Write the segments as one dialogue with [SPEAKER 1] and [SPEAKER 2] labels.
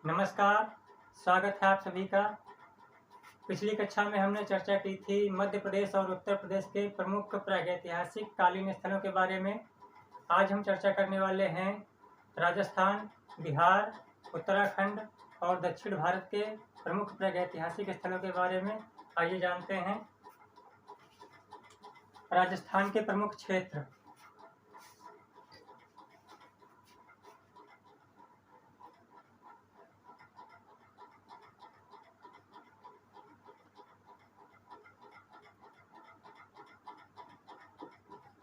[SPEAKER 1] नमस्कार, स्वागत है आप सभी का। पिछली कक्षा में हमने चर्चा की थी मध्य प्रदेश और उत्तर प्रदेश के प्रमुख प्रागैतिहासिक कालीन स्थलों के बारे में। आज हम चर्चा करने वाले हैं राजस्थान, बिहार, उत्तराखंड और दक्षिण भारत के प्रमुख प्रागैतिहासिक स्थलों के बारे में। आइए जानते हैं। राजस्थान के प्रमुख क्षेत्र।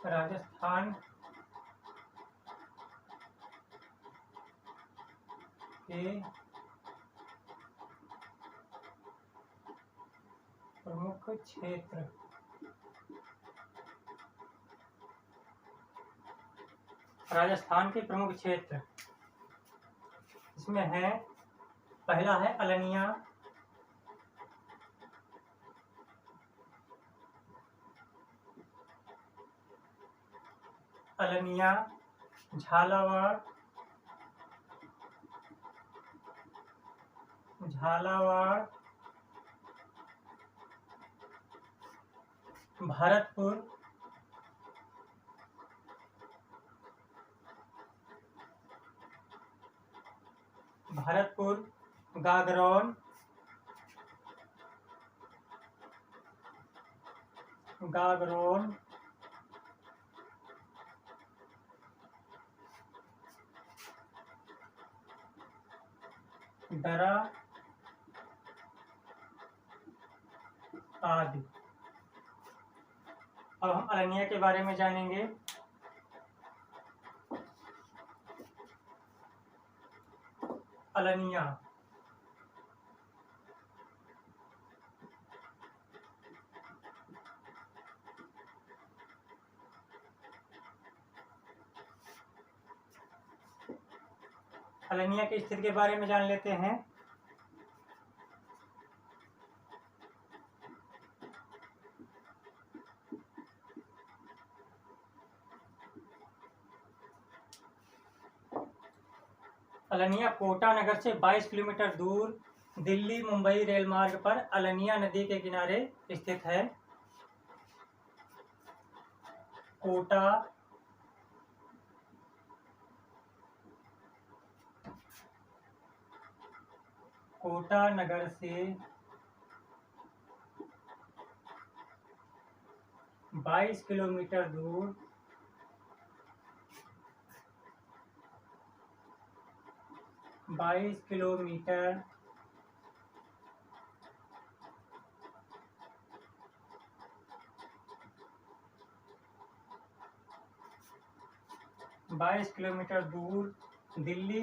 [SPEAKER 1] राजस्थान के प्रमुख क्षेत्र। राजस्थान के प्रमुख क्षेत्र इसमें है, पहला है अलनिया, झालावाड़, भरतपुर, गागरौन, डरा आदि। अब हम अलनिया के बारे में जानेंगे। अलनिया अलनिया की स्थिति के बारे में जान लेते हैं। अलनिया कोटा नगर से 22 किलोमीटर दूर दिल्ली मुंबई रेल मार्ग पर अलनिया नदी के किनारे स्थित है। कोटा नगर से 22 किलोमीटर दूर दिल्ली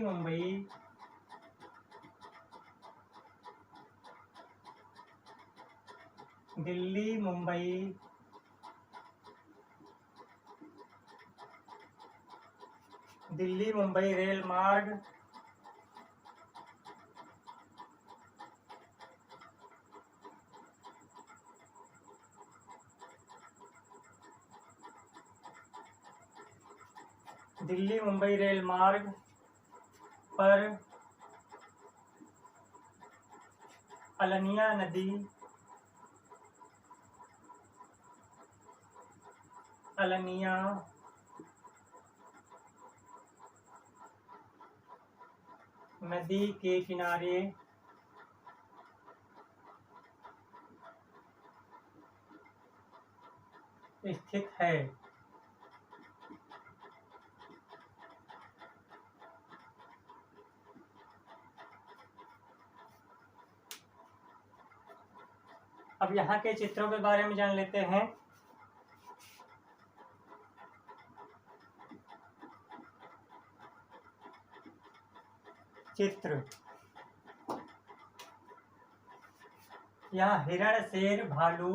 [SPEAKER 1] मुंबई रेल मार्ग पर अलनिया नदी के किनारे स्थित है। अब यहाँ के चित्रों के बारे में जान लेते हैं। चित्र, यहाँ हिरण, शेर, भालू,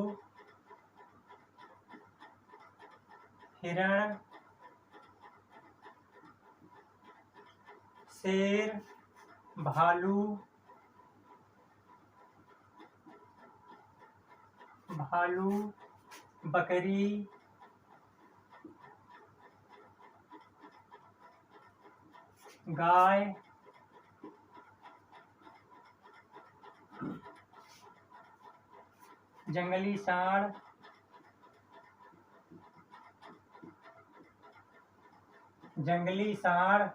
[SPEAKER 1] बकरी, गाय, जंगली सांड, जंगली सांड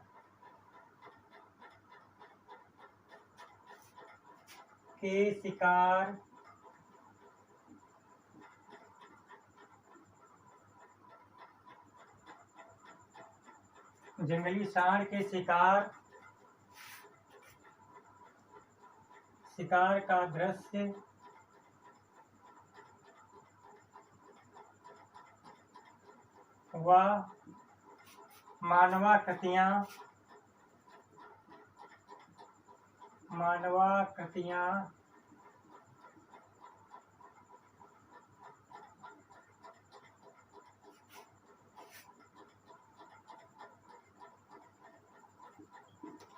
[SPEAKER 1] के शिकार जंगली सांड के शिकार का दृश्य व मानवाकृतियां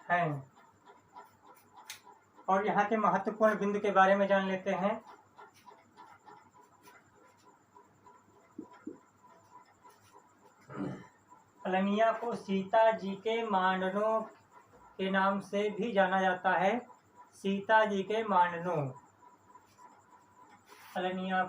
[SPEAKER 1] हैं। और यहाँ के महत्वपूर्ण बिंदु के बारे में जान लेते हैं। अलनिया को सीता जी के मांडनों के नाम से भी जाना जाता है। सीता जी के मांडनों, अलनिया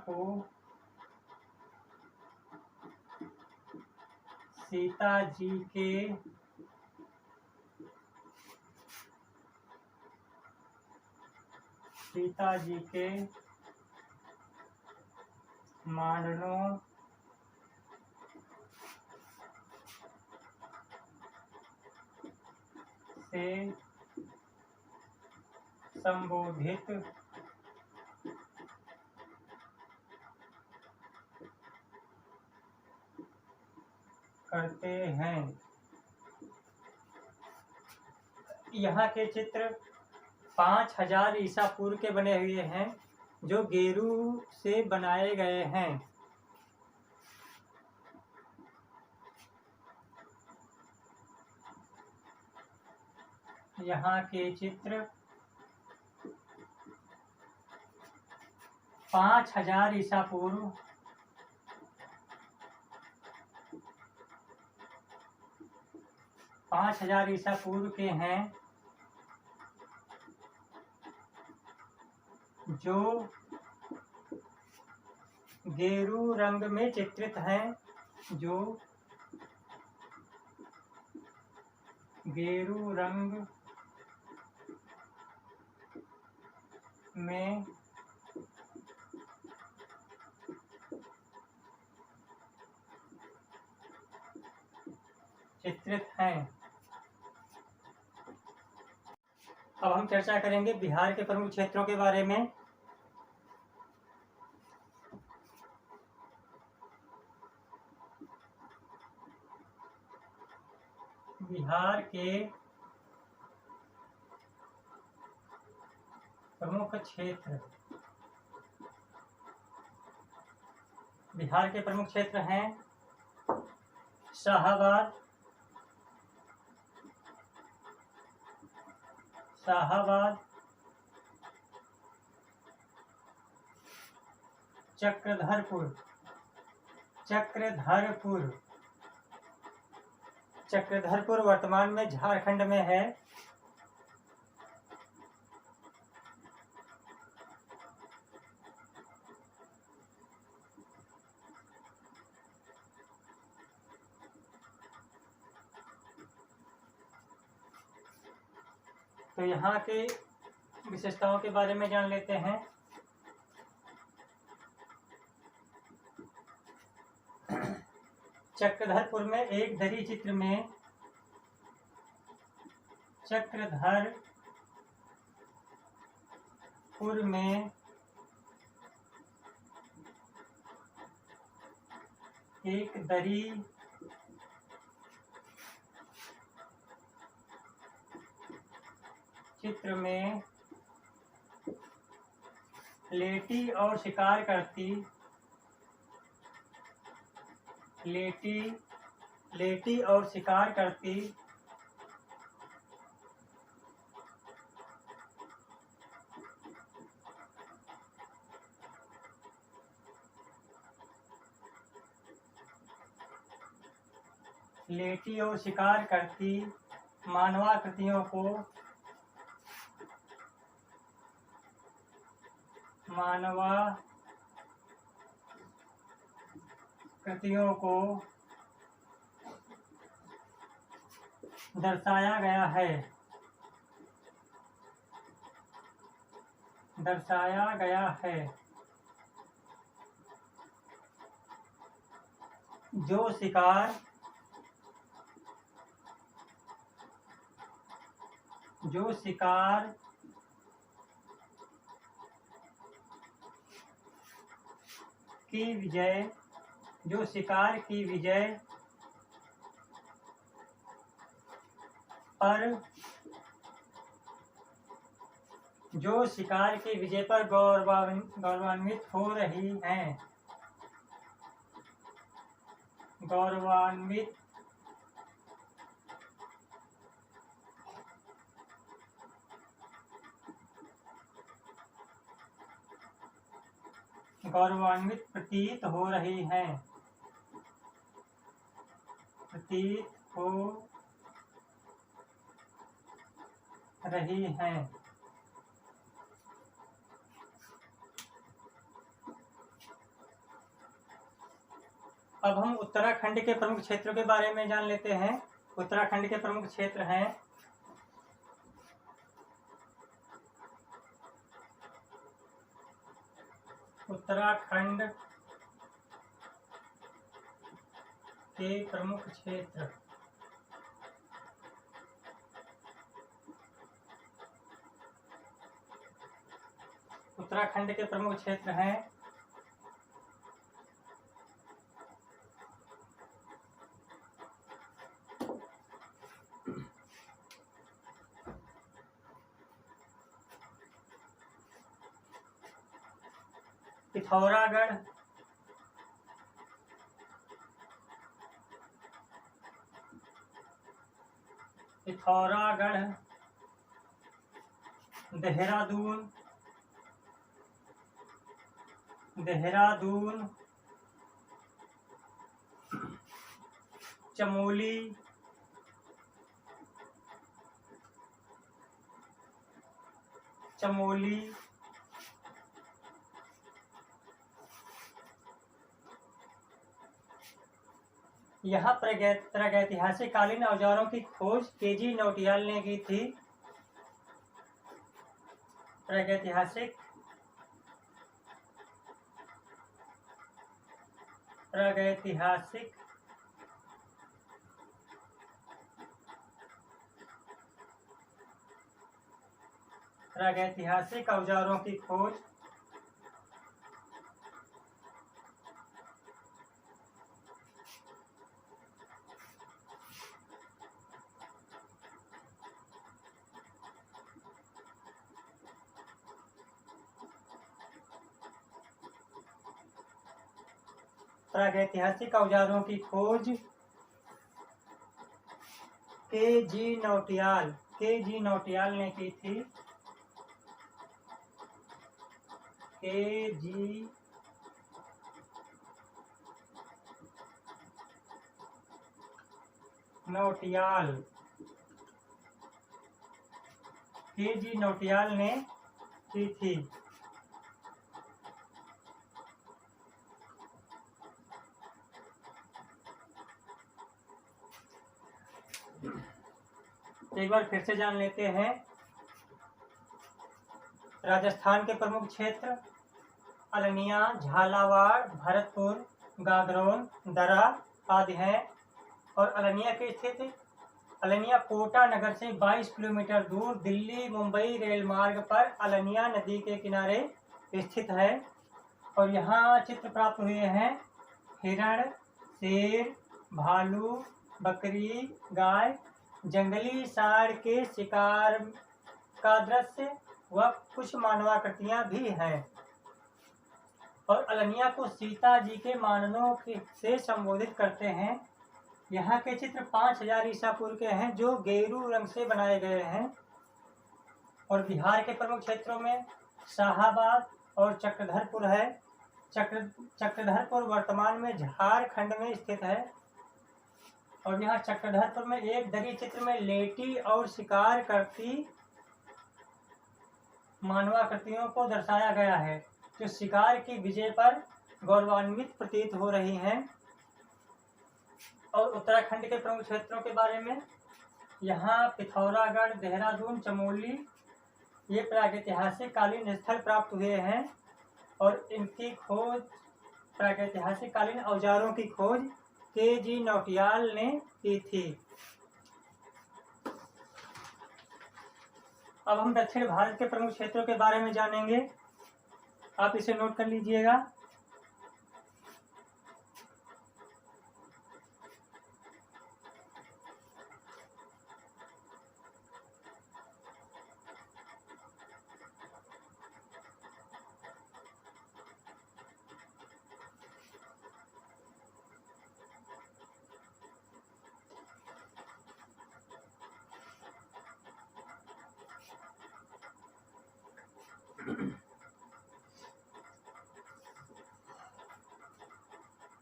[SPEAKER 1] को सीता जी के मांडनों से संबोधित करते हैं। यहाँ के चित्र 5000 ईसा पूर्व के बने हुए हैं, जो गेरू से बनाए गए हैं। यहाँ के चित्र 5000 ईसा पूर्व के हैं, जो गेरू रंग में चित्रित हैं, गेरू रंग में चित्रित हैं। अब हम चर्चा करेंगे बिहार के प्रमुख क्षेत्रों के बारे में। बिहार के प्रमुख क्षेत्र हैं शाहाबाद, चक्रधरपुर वर्तमान में झारखंड में है। तो यहाँ के विशेषताओं के बारे में जान लेते हैं। चक्रधरपुर में एक दरी चित्र में एक दरी चित्र में लेटी और शिकार करती लेटी और शिकार करती मानवाकृतियों को दर्शाया गया है जो शिकार की विजय पर गौरवान्वित हो रही हैं। गौरवान्वित प्रतीत हो रही हैं। अब हम उत्तराखंड के प्रमुख क्षेत्रों के बारे में जान लेते हैं। उत्तराखंड के प्रमुख क्षेत्र हैं उत्तराखंड के प्रमुख क्षेत्र हैं पिथौरागढ़, देहरादून, चमोली, यहाँ प्रागैतिहासिक कालीन औजारों की खोज के.जी. नौटियाल ने की थी। प्रागैतिहासिक औजारों की खोज के.जी. नौटियाल ने की थी। के.जी. नौटियाल ने की थी। एक बार फिर से जान लेते हैं। राजस्थान के प्रमुख क्षेत्र अलनिया, झालावाड़, भरतपुर, गागरोन, दरा आदि हैं। और अलनिया की स्थिति अलनिया कोटा नगर से 22 किलोमीटर दूर दिल्ली मुंबई रेल मार्ग पर अलनिया नदी के किनारे स्थित है। और यहाँ चित्र प्राप्त हुए हैं हिरण, शेर, भालू, बकरी, गाय, जंगली सांड के शिकार का दृश्य व कुछ मानवाकृतियां भी हैं। और अलनिया को सीता जी के माननों से संबोधित करते हैं। यहाँ के चित्र 5000 ईसा पूर्व के हैं जो गेरू रंग से बनाए गए हैं। और बिहार के प्रमुख क्षेत्रों में शाहाबाद और चक्रधरपुर है। चक्रधरपुर वर्तमान में झारखंड में स्थित है। और यहाँ चक्रधरपुर में एक दरी चित्र में लेटी और शिकार करती मानवाकृतियों को दर्शाया गया है, जो शिकार की विजय पर गौरवान्वित प्रतीत हो रही हैं। और उत्तराखंड के प्रमुख क्षेत्रों के बारे में, यहाँ पिथौरागढ़, देहरादून, चमोली ये प्रागैतिहासिक कालीन स्थल प्राप्त हुए हैं और इनकी खोज, प्रागैतिहासिक कालीन औजारों की खोज के.जी. नौटियाल ने की थी। अब हम दक्षिण भारत के प्रमुख क्षेत्रों के बारे में जानेंगे, आप इसे नोट कर लीजिएगा।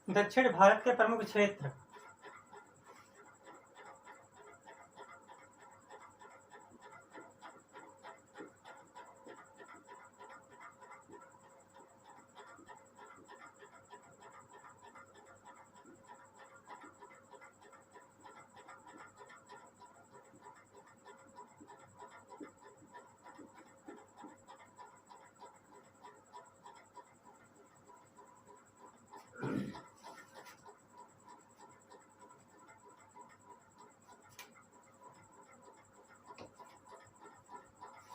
[SPEAKER 1] दक्षिण भारत के प्रमुख क्षेत्र,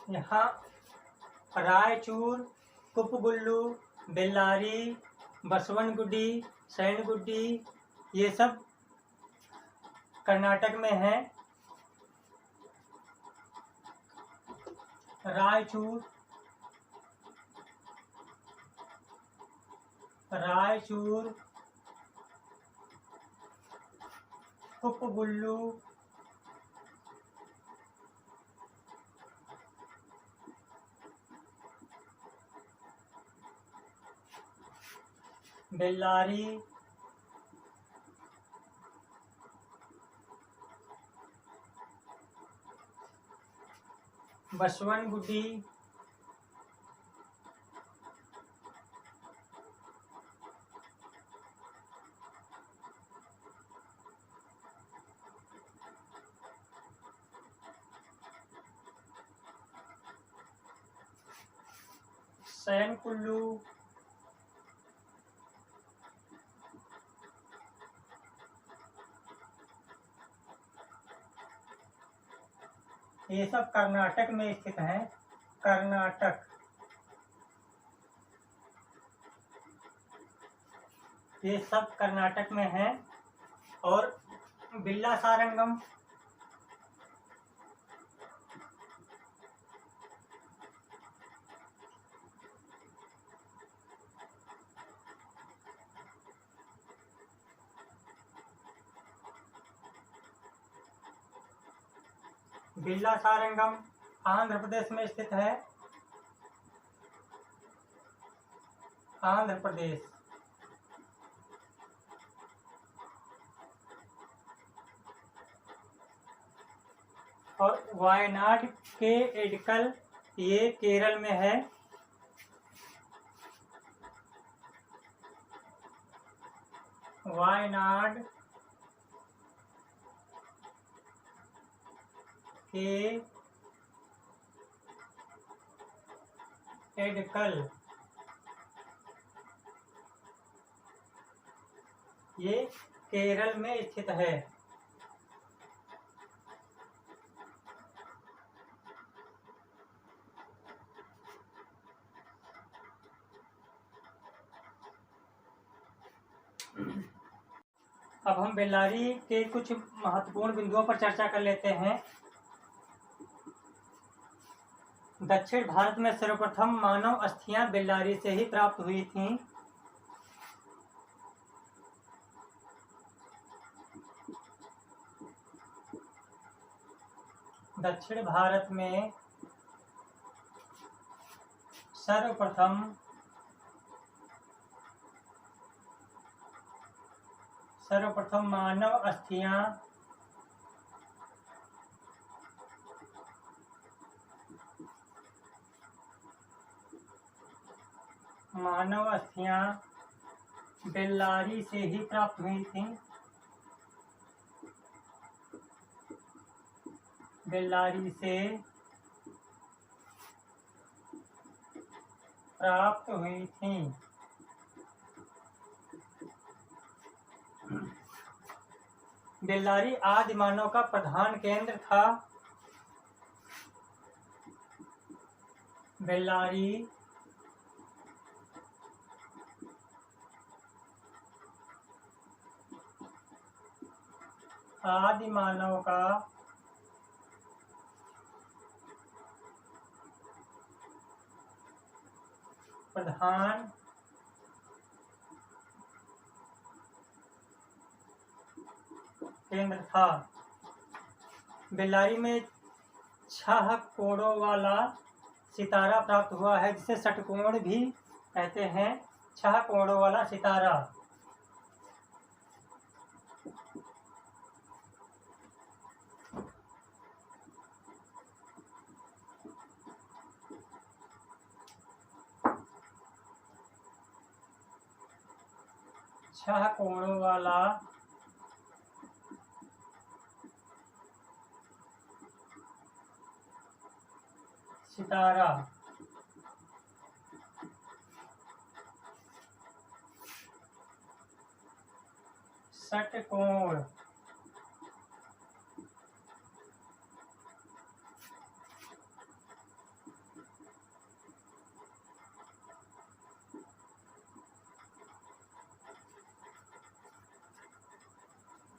[SPEAKER 1] यहाँ रायचूर, कुपगुल्लू, बेल्लारी, बसवनगुडी, सैनगुड्डी ये सब कर्नाटक में है। रायचूर, कुपगुल्लू, बेल्लारी, बसवनगुडी, सैनकुल्लू, ये सब कर्नाटक में स्थित है। कर्नाटक, ये सब कर्नाटक में है। और बिल्ला सारंगम, बिल्ला सारंगम आंध्र प्रदेश में स्थित है। आंध्र प्रदेश। और वायनाड के एडकल ये केरल में है। वायनाड के एडकल ये केरल में स्थित है। अब हम बेल्लारी के कुछ महत्वपूर्ण बिंदुओं पर चर्चा कर लेते हैं। दक्षिण भारत में सर्वप्रथम मानव अस्थियां बेल्लारी से ही प्राप्त हुई थीं। दक्षिण भारत में सर्वप्रथम मानव अस्थियां बेल्लारी से ही प्राप्त हुई थी। बेल्लारी से प्राप्त हुई थी। बेल्लारी आदि मानव का प्रधान केंद्र था। बेल्लारी आदि मानव का प्रधान केंद्र था। बेल्लारी में 6 कोणों वाला सितारा प्राप्त हुआ है, जिसे षटकोण भी कहते हैं। 6 कोणों वाला सितारा। छह कोणों वाला सितारा। षटकोण।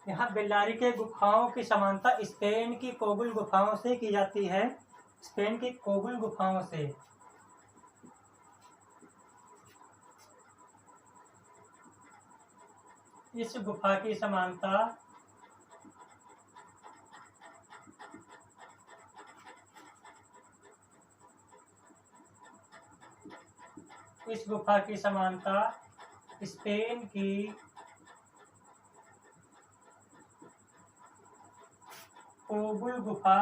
[SPEAKER 1] यहाँ बेल्लारी के गुफाओं की समानता स्पेन की कोबुल गुफाओं से की जाती है। स्पेन की कोबुल गुफाओं से। इस गुफा की समानता स्पेन की कोबुल गुफा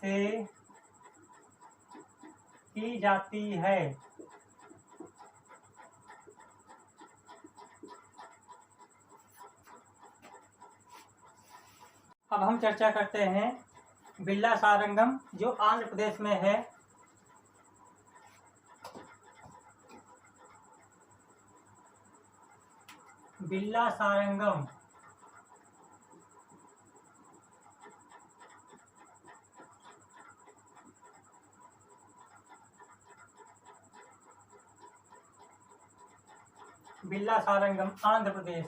[SPEAKER 1] से की जाती है। अब हम चर्चा करते हैं बिल्ला सारंगम, जो आंध्र प्रदेश में है। बिल्ला सारंगम आंध्र प्रदेश।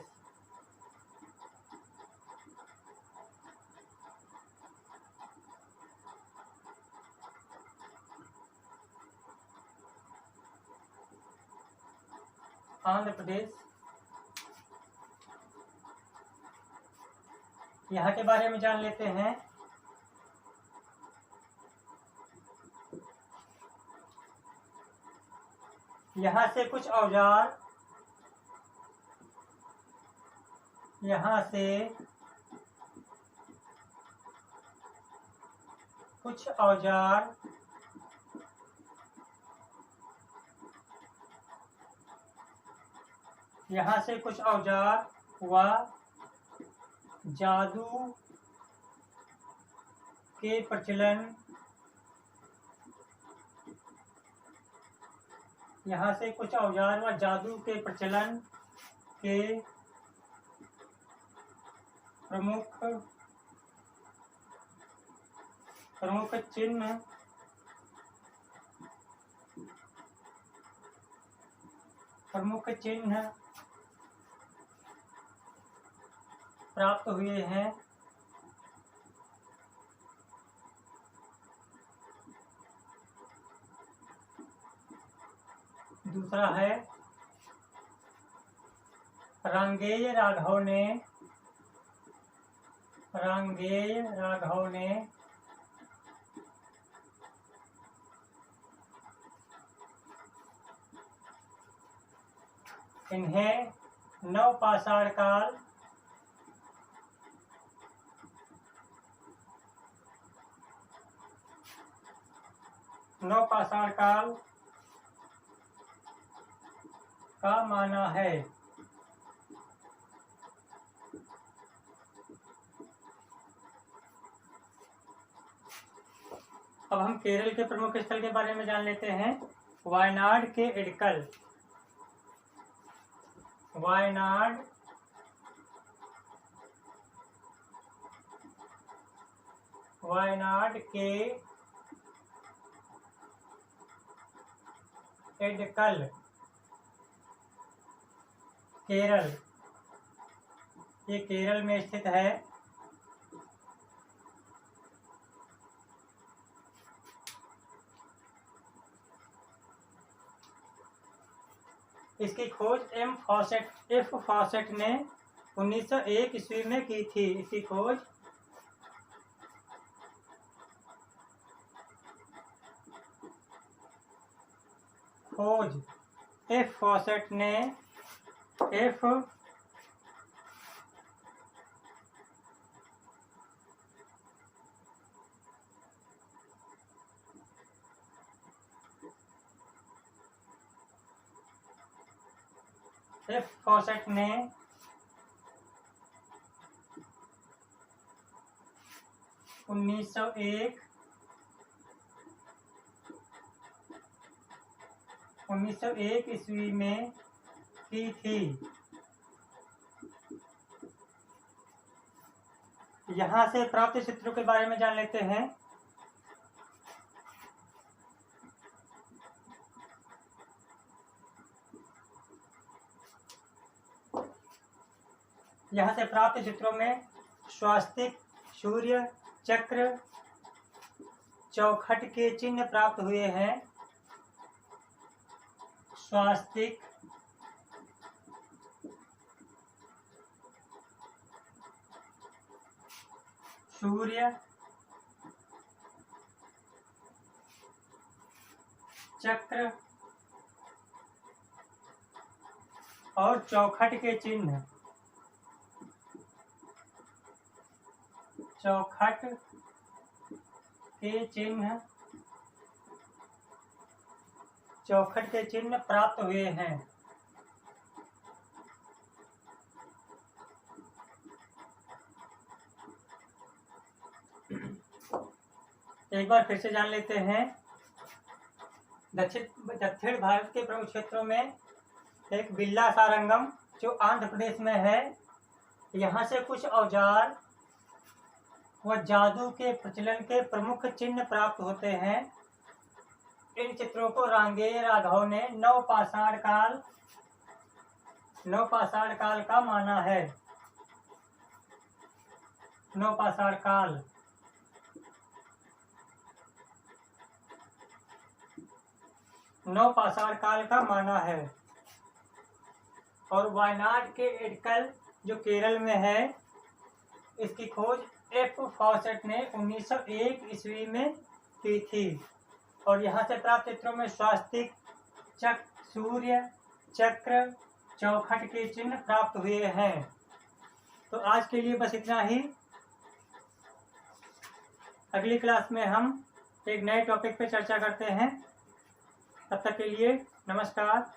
[SPEAKER 1] यहाँ के बारे में जान लेते हैं। यहाँ से कुछ औजार यहाँ से कुछ औजार व जादू के प्रचलन के प्रमुख चिन्ह प्राप्त हुए हैं। दूसरा है रांगेय राघव ने इन्हें नवपाषाण काल का माना है। अब हम केरल के प्रमुख स्थल के बारे में जान लेते हैं। वायनाड के इडक्कल, वायनाड के इडक्कल केरल, ये केरल में स्थित है। इसकी खोज एफ फॉसेट ने 1901 ईस्वी में की थी। इसकी खोज एफ फॉसेट ने एफ फॉसेट ने 1901 ईस्वी में की थी। यहाँ से प्राप्त चित्रों के बारे में जान लेते हैं। यहाँ से प्राप्त चित्रों में स्वास्तिक, सूर्य, चक्र, चौखट के चिन्ह प्राप्त हुए हैं। स्वास्तिक, सूर्य, चक्र और चौखट के चिन्ह, चौखट के चिन्ह प्राप्त हुए हैं। एक बार फिर से जान लेते हैं। दक्षिण भारत के प्रमुख क्षेत्रों में एक बिल्ला सारंगम जो आंध्र प्रदेश में है, यहाँ से कुछ औजार व जादू के प्रचलन के प्रमुख चिन्ह प्राप्त होते हैं। इन चित्रों को रांगेय राघव ने नवपाषाण काल का माना है। नवपाषाण काल का माना है। और वायनाड के इडक्कल जो केरल में है, इसकी खोज एफ फॉसेट ने 1901 ईस्वी में की थी। और यहाँ से प्राप्त चित्रों में स्वास्तिक, सूर्य, चक्र, चौखट के चिन्ह प्राप्त हुए हैं। तो आज के लिए बस इतना ही। अगली क्लास में हम एक नए टॉपिक पे चर्चा करते हैं। तब तक के लिए नमस्कार।